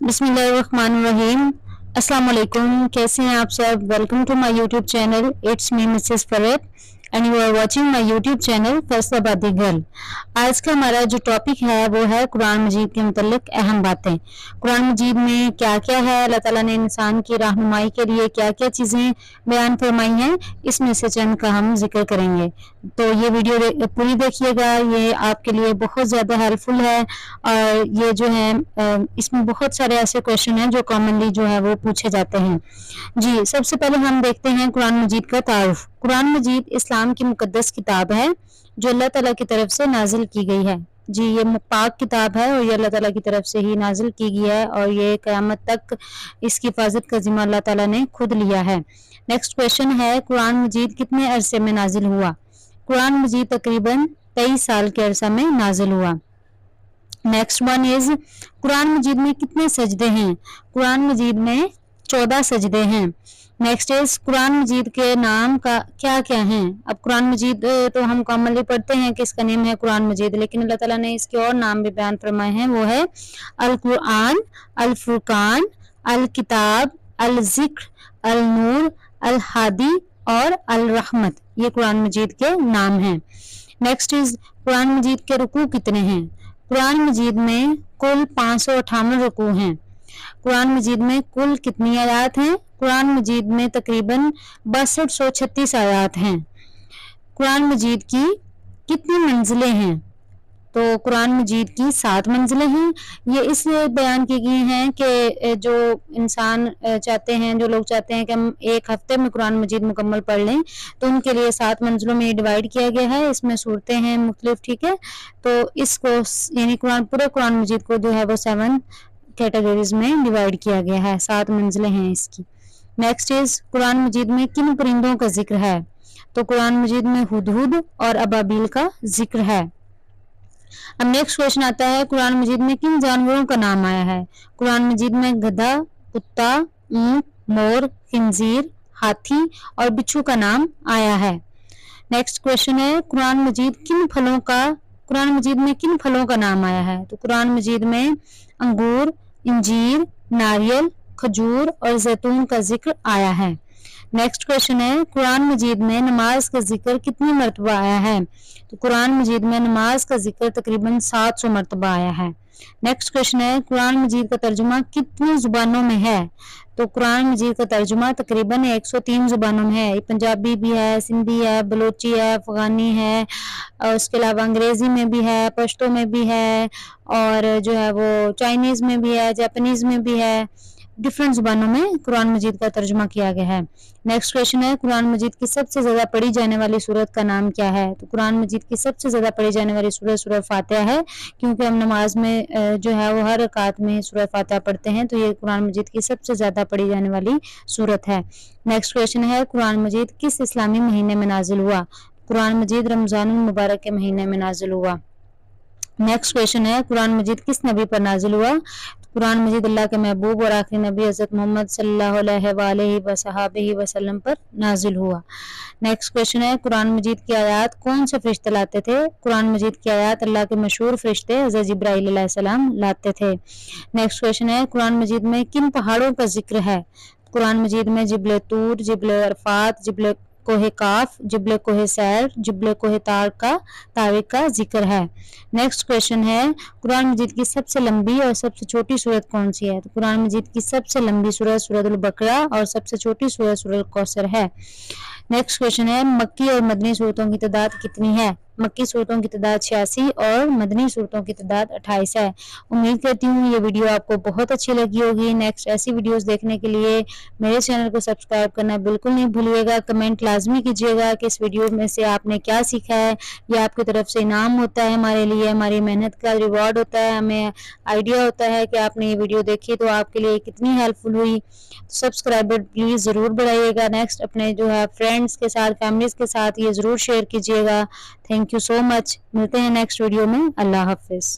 बिस्मिल्लाहिर्रहमानिर्रहीम। अस्सलाम वालेकुम, कैसे हैं आप सब। Welcome to my YouTube channel. It's me Mrs Fareed and you are watching my YouTube channel Faisalabadi girl. आज का हमारा जो टॉपिक है वो है कुरान मजीद के मुतल्लिक अहम बातें। कुरान मजीद में क्या क्या है, अल्लाह ताला ने इंसान की रहनुमाई के लिए क्या क्या चीज़ें बयान फरमाई हैं, इसमें से चंद का हम जिक्र करेंगे। तो ये वीडियो पूरी देखिएगा, ये आपके लिए बहुत ज़्यादा हेल्पफुल है। और ये जो है इसमें बहुत सारे ऐसे क्वेश्चन हैं जो कॉमनली जो है वो पूछे जाते हैं। जी, सबसे पहले हम देखते हैं कुरान मजीद का तारुफ। कुरान मजीद इस्लाम की मुकद्दस किताब है जो अल्लाह ताला की तरफ से नाजिल की गई है। जी, ये पाक किताब है और ये अल्लाह ताला की तरफ से ही नाजिल की गई है और ये क़यामत तक इसकी हिफाजत का जिम्मा अल्लाह ताला ने खुद लिया है। नेक्स्ट क्वेश्चन है, कुरान मजीद कितने अरसे में नाजिल हुआ। कुरान मजीद तकरीबन 23 साल के अरसा में नाजिल हुआ। नेक्स्ट वन इज, कुरान मजीद में कितने सजदे हैं। कुरान मजीद में 14 सजदे हैं। नेक्स्ट इज, कुरान मजीद के नाम का क्या क्या हैं। अब कुरान मजीद तो हम कॉमनली पढ़ते हैं कि इसका नेम है कुरान मजीद, लेकिन अल्लाह ताला ने इसके और नाम भी बयान फरमाए हैं। वो है अल कुरान, अल फुरकान, अल किताब, अल जिक्र, अल नूर, अल हादी और अल रहमत। ये कुरान मजीद के नाम हैं। नेक्स्ट इज, कुरान मजीद के रुकू कितने हैं। कुरान मजीद में कुल 558 रुकू हैं। कुरान मजीद में कुल कितनी आयात हैं। कुरान मजीद में तकरीबन 6236 आयात हैं। कुरान मजीद की कितनी मंजिलें हैं। तो कुरान मजीद की 7 मंजिलें हैं। ये इसलिए बयान की गई हैं कि जो इंसान चाहते हैं, जो लोग चाहते हैं कि हम एक हफ्ते में कुरान मजीद मुकम्मल पढ़ लें, तो उनके लिए 7 मंजिलों में डिवाइड किया गया है। इसमें सूरतें हैं मुख्तलिफ, ठीक है। तो इसको यानी पूरे कुरान मजीद को जो है वो 7 कैटेगरीज में डिवाइड किया गया है। 7 मंजिलें हैं इसकी। नेक्स्ट इज, कुरान मजीद में किन परिंदों का जिक्र है। तो कुरान मजीद में हुदहुद और अबाबील का जिक्र है। अब नेक्स्ट क्वेश्चन आता है, कुरान मजीद में किन जानवरों का नाम आया है। कुरान मजीद में गधा, कुत्ता, ऊंट, मोर, खिंजीर, हाथी और बिच्छू का नाम आया है। नेक्स्ट क्वेश्चन है, कुरान मजीद में किन फलों का नाम आया है। तो कुरान मजीद में अंगूर, इंजीर, नारियल, खजूर और जैतून का जिक्र आया है। नेक्स्ट क्वेश्चन है, कुरान मजीद में नमाज का जिक्र कितनी मरतबा आया है। तो कुरान मजीद में नमाज का जिक्र तकरीबन 700 मरतबा आया है। नेक्स्ट क्वेश्चन है, कुरान मजीद का तर्जुमा कितनी जुबानों में है। तो कुरान मजीद का तर्जुमा तकरीबन 103 जुबानों में है। पंजाबी भी है, सिंधी है, बलोची है, अफगानी है और उसके अलावा अंग्रेजी में भी है, पश्तो में भी है और जो है वो चाइनीज़ में भी है, जापानीज़ में भी है। डिफरेंट जुबानों में कुरान मजीद का तर्जुमा किया गया है। नेक्स्ट क्वेश्चन है, कुरान मजीद की सबसे ज़्यादा पढ़ी जाने वाली सूरत का नाम क्या है। तो कुरान मजीद की सबसे ज़्यादा पढ़ी जाने वाली सूरत सूरह फातिहा है, क्योंकि हम नमाज में जो है वो हर रकात में सूरह फातिहा पढ़ते हैं, तो ये कुरान मजीद की सबसे ज़्यादा पढ़ी जाने वाली सूरत है। नेक्स्ट क्वेश्चन है, कुरान मजीद किस इस्लामी महीने में नाजिल हुआ। कुरान मजीद रमज़ानुल मुबारक के महीने में नाजिल हुआ। नेक्स्ट क्वेश्चन है, कुरान मजीद किस नबी पर नाजिल हुआ। कुरान मजीद अल्लाह के महबूब और आखिरी नबी हज़रत मोहम्मद सल्लल्लाहु अलैहि वसल्लम पर नाजिल हुआ। नेक्स्ट क्वेश्चन है, कुरान मजीद की आयत कौन से फरिश्ते लाते थे। कुरान मजीद की आयत अल्लाह के मशहूर फरिश्ते हज़रत जिब्राइल अलैहिस्सलाम लाते थे। नेक्स्ट क्वेश्चन है, कुरान मजीद में किन पहाड़ों का जिक्र है। कुरान मजीद में जिबल तूर, जिबल अरफात, जिबल कोहे काफ, जिबल कोहे सैर, जिबल कोहे तारिक का जिक्र है। नेक्स्ट क्वेश्चन है, कुरान मजीद की सबसे लंबी और सबसे छोटी सूरत कौन सी है। तो कुरान मजीद की सबसे लंबी सूरत सूरतुल बकरा और सबसे छोटी सूरत सूरतुल कौसर है। नेक्स्ट क्वेश्चन है, मक्की और मदनी सूरतों की तादाद कितनी है। मक्की सूरतों की तादाद 86 और मदनी सूरतों की तादाद 28 है। उम्मीद करती हूँ ये वीडियो आपको बहुत अच्छी लगी होगी। नेक्स्ट ऐसी वीडियोस देखने के लिए मेरे चैनल को सब्सक्राइब करना बिल्कुल नहीं भूलिएगा। कमेंट लाजमी कीजिएगा कि इस वीडियो में से आपने क्या सीखा है। ये आपकी तरफ से इनाम होता है हमारे लिए, हमारी मेहनत का रिवॉर्ड होता है। हमें आइडिया होता है कि आपने ये वीडियो देखी तो आपके लिए कितनी हेल्पफुल हुई। सब्सक्राइबर प्लीज़ ज़रूर बढ़ाइएगा। नेक्स्ट अपने जो है फ्रेंड्स के साथ, फैमिलीज़ के साथ ये ज़रूर शेयर कीजिएगा। Thank you so much. मिलते हैं नेक्स्ट वीडियो में। अल्लाह हाफिज़।